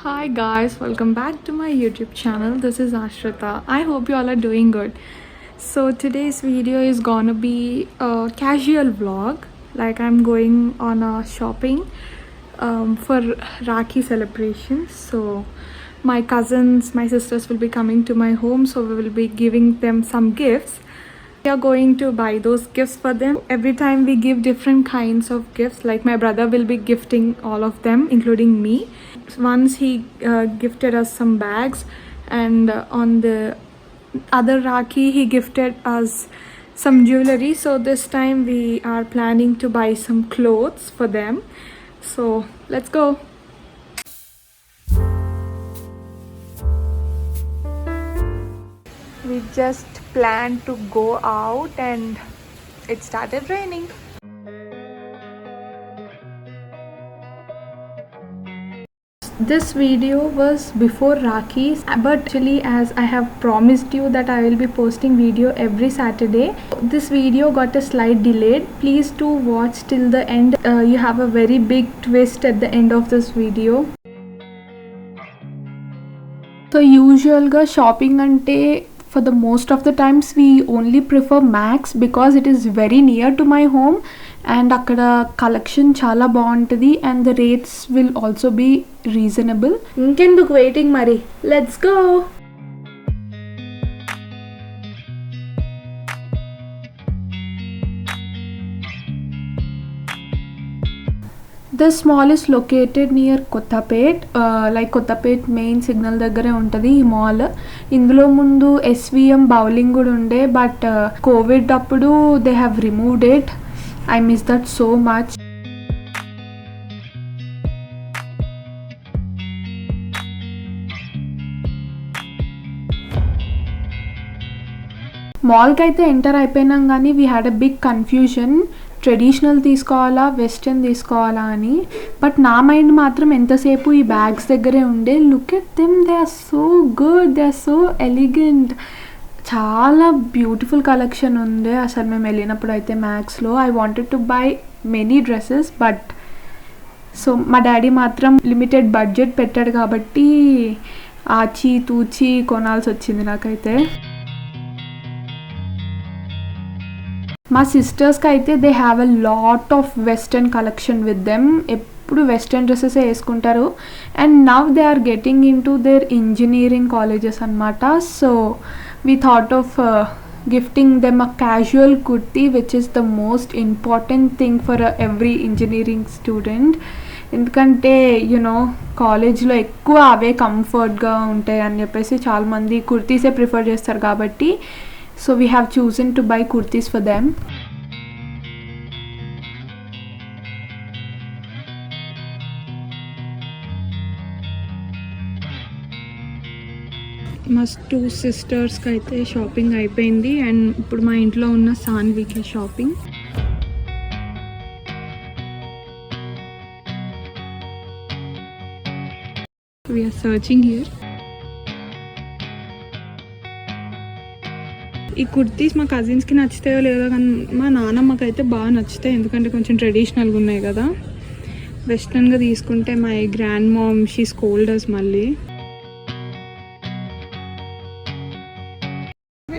Hi guys, welcome back to my YouTube channel. This is Ashrita. I hope you all are doing good. So today's video is gonna be a casual vlog. Like I'm going on a shopping for Rakhi celebrations. So my cousins, my sisters will be coming to my home. So we will be giving them some gifts. We are going to buy those gifts for them. Every time we give different kinds of gifts, like my brother will be gifting all of them including me. Once he gifted us some bags, and on the other Rakhi he gifted us some jewelry. So this time we are planning to buy some clothes for them. So let's go. We just planned to go out and it started raining. This video was before Rakhi's, but actually as I have promised you that I will be posting video every Saturday, this video got a slight delayed. Please do watch till the end. You have a very big twist at the end of this video. So usually shopping ante for the most of the times we only prefer Max because it is very near to my home and అక్కడ collection చాలా బాగుంటుంది and the rates will also be reasonable. ఇంకెందుకు waiting మరి, let's go. This mall is located near Kottapet. Like Kottapet main signal దగ్గరే ఉంటుంది ఈ mall. ఇందులో ముందు SVM బౌలింగ్ కూడా ఉండే, బట్ కోవిడ్ అప్పుడు they have removed it. I miss that so much. మాల్కి అయితే ఎంటర్ అయిపోయినాం కానీ we had a big confusion, traditional తీసుకోవాలా వెస్ట్రన్ తీసుకోవాలా అని. బట్ నా మైండ్ మాత్రం ఎంతసేపు ఈ బ్యాగ్స్ దగ్గరే ఉండే. Look at them, they are so good, they are so elegant. చాలా బ్యూటిఫుల్ కలెక్షన్ ఉంది అసలు. మేము వెళ్ళినప్పుడు అయితే మ్యాక్స్లో I wanted to buy many dresses, but so మా డాడీ మాత్రం లిమిటెడ్ బడ్జెట్ పెట్టాడు కాబట్టి ఆచి తూచి కొనాల్సి వచ్చింది నాకైతే. మా సిస్టర్స్కి అయితే they have a lot of western collection with them. ఎప్పుడు వెస్టర్న్ డ్రెస్సెస్ వేసుకుంటారు and now they are getting into their engineering colleges అనమాట. So we thought of gifting them a casual kurti, which is the most important thing for every engineering student. ఎందుకంటే you know కాలేజ్లో ఎక్కువ అవే కంఫర్ట్గా ఉంటాయి అని చెప్పేసి చాలామంది కుర్తీసే ప్రిఫర్ చేస్తారు కాబట్టి so we have chosen to buy kurtis for them. మా 2 సిస్టర్స్కి అయితే షాపింగ్ అయిపోయింది అండ్ ఇప్పుడు మా ఇంట్లో ఉన్న సాన్వికి షాపింగ్. We are searching here. ఈ కుర్తీస్ మా కజిన్స్కి నచ్చుతాయో లేదో కానీ మా నాన్నమ్మకి అయితే బాగా నచ్చుతాయి, ఎందుకంటే కొంచెం ట్రెడిషనల్గా ఉన్నాయి కదా. వెస్ట్రన్గా తీసుకుంటే my grand mom she scolders మళ్ళీ.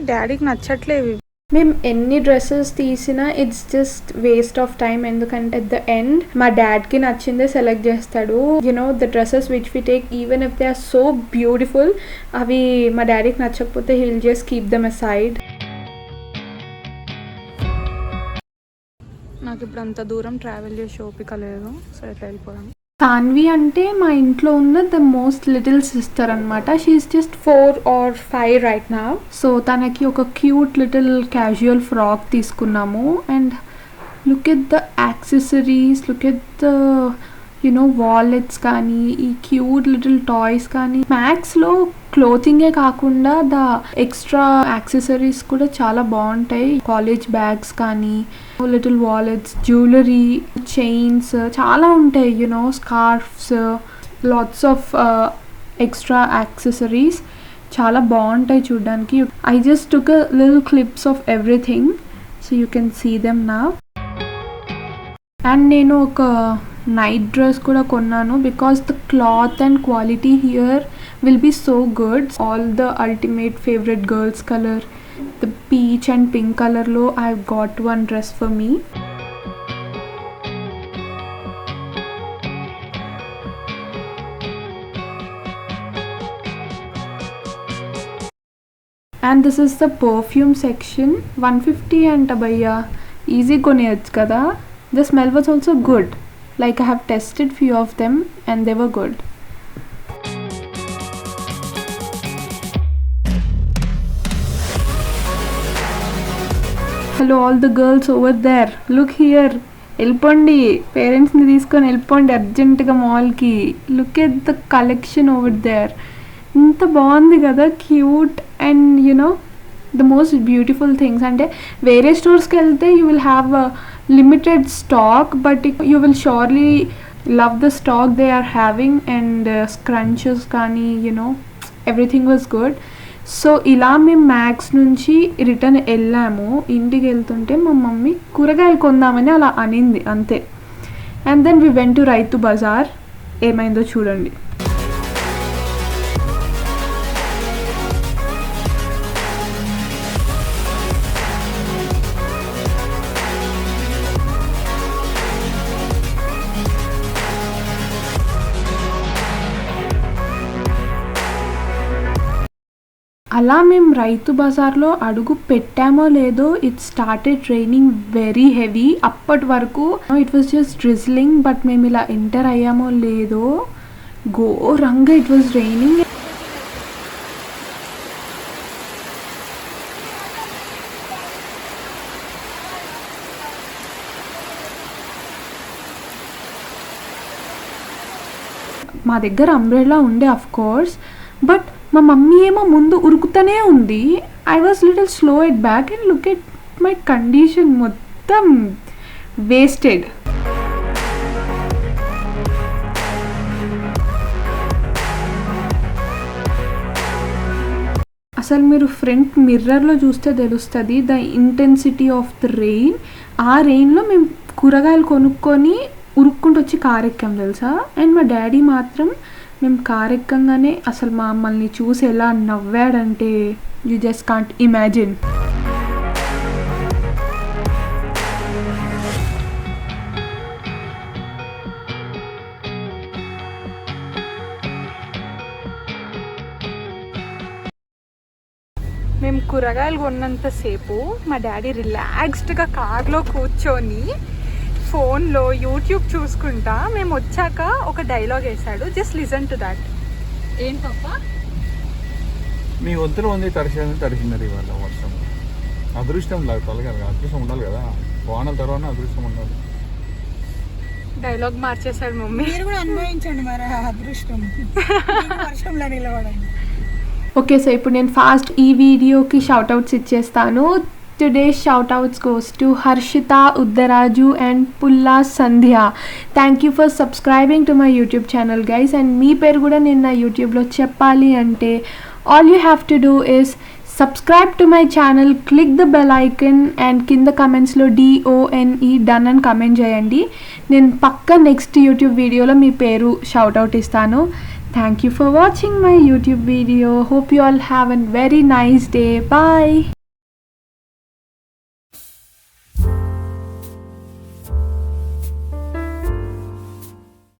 డాడీకి నచ్చట్లేవి. మేము ఎన్ని డ్రెస్సెస్ తీసినా it's just waste of time, ఎందుకంటే అట్ ద ఎండ్ మా డాడ్కి నచ్చిందే సెలెక్ట్ చేస్తాడు. You know the dresses which we take even if they are so beautiful, అవి మా డాడీకి నచ్చకపోతే he will just keep them aside. నాకు ఇప్పుడు అంత దూరం ట్రావెల్ చేసే ఓపిక లేదు, సో ఎట్లా వెళ్ళిపోదాం. సాన్వి అంటే మా ఇంట్లో ఉన్న ద మోస్ట్ లిటిల్ సిస్టర్ అనమాట. She's just 4 or 5 right now. So తనకి ఒక క్యూట్ లిటిల్ క్యాజువల్ ఫ్రాక్ తీసుకున్నాము and look at the accessories, look at the you know wallets కానీ ఈ క్యూట్ లిటిల్ టాయ్స్ కానీ. మ్యాక్స్లో క్లోతింగే కాకుండా ద ఎక్స్ట్రా యాక్సెసరీస్ కూడా చాలా బాగుంటాయి. కాలేజ్ బ్యాగ్స్ కానీ లిటిల్ వాలెట్స్, జ్యువెలరీ, చైన్స్ చాలా ఉంటాయి. You know scarves, lots of extra accessories చాలా బాగుంటాయి చూడడానికి. I just took a little clips of everything so you can see them now. And నేను ఒక నైట్ డ్రెస్ కూడా కొన్నాను because the cloth and quality here will be so good. All the ultimate favourite girls colour, the peach and pink కలర్లో I got one dress for me. And this is the perfume section. 150 and abaya easy koneyach kada. The smell was also good. Like I have tested few of them and they were good. Hello all the girls over there, look here. వెళ్ళిపోండి, పేరెంట్స్ని తీసుకొని వెళ్ళిపోండి అర్జెంటుగా మాల్కి. Look at the collection over there. ఇంత బాగుంది కదా, cute and you know the most beautiful things. అంటే వేరే స్టోర్స్కి వెళ్తే you will have a limited stock, but you will surely love the stock they are having. And scrunchies కానీ you know everything was good. So ఇలా మేము మ్యాక్స్ నుంచి return వెళ్ళాము. ఇంటికి వెళ్తుంటే మా మమ్మీ కూరగాయలు కొందామని అలా అనింది అంతే. And then we went to Rythu Bazar. ఏమైందో చూడండి. అలా మేము రైతు బజార్లో అడుగు పెట్టామో లేదో it started raining very heavy. అప్పటి వరకు it was just drizzling, but మేము ఇలా ఎంటర్ అయ్యామో లేదో ఘోరంగా ఇట్ వాజ్ రైనింగ్. మా దగ్గర అంబ్రెల్లా ఉండే అఫ్ కోర్స్, బట్ మా మమ్మీ ఏమో ముందు ఉరుకుతూనే ఉంది. I was little slow at back and look at my condition, మొత్తం వేస్టెడ్. అసలు మీరు ఫ్రంట్ మిర్రర్లో చూస్తే తెలుస్తుంది the intensity of the rain. ఆ రెయిన్లో మేము కూరగాయలు కొనుక్కొని ఉరుక్కుంటూ వచ్చి కార్ ఎక్కాం తెలుసా. అండ్ మా డాడీ మాత్రం మేము కార్ ఎక్కంగానే అసలు మమ్మల్ని చూసి ఎలా నవ్వాడంటే యూ జస్ట్ కాంట్ ఇమాజిన్. మేము కూరగాయలు కొన్నంతసేపు మా డాడీ రిలాక్స్డ్గా కార్లో కూర్చొని ఫోన్లో యూట్యూబ్ చూసుకుంటా. మేము వచ్చాక ఒక డైలాగ్ వేసాడు, జస్ట్ లిసన్ టు దాట్. ఏం పాప? మీ వంతులు ఉంది తడిసినది ఇవాళ వర్షం. అదృష్టం లేదు కదా, అదృష్టం ఉండాలి కదా, వానల తర్వాత అదృష్టం ఉండాలి. డైలాగ్ మార్చేశాడు మమ్మీ. మీరు కూడా అనుభవించండి మరి అదృష్టం, వర్షంలో నిలబడండి. ఓకే, సో ఇప్పుడు నేను ఫాస్ట్ ఈ వీడియోకి షౌట్అవుట్స్ ఇచ్చేస్తాను. Today's shoutouts goes to Harshita Uddaraju and Pulla Sandhya. Thank you for subscribing to my YouTube channel guys. And మీ పేరు కూడా నేను నా యూట్యూబ్లో చెప్పాలి అంటే all you have to do is subscribe to my channel, click the bell icon and కింద కమెంట్స్లో DONE done అని కమెంట్ చేయండి. నేను పక్క నెక్స్ట్ యూట్యూబ్ వీడియోలో మీ పేరు షౌట్అవుట్ ఇస్తాను. Thank you for watching my YouTube video. Hope you all have a very nice day. Bye.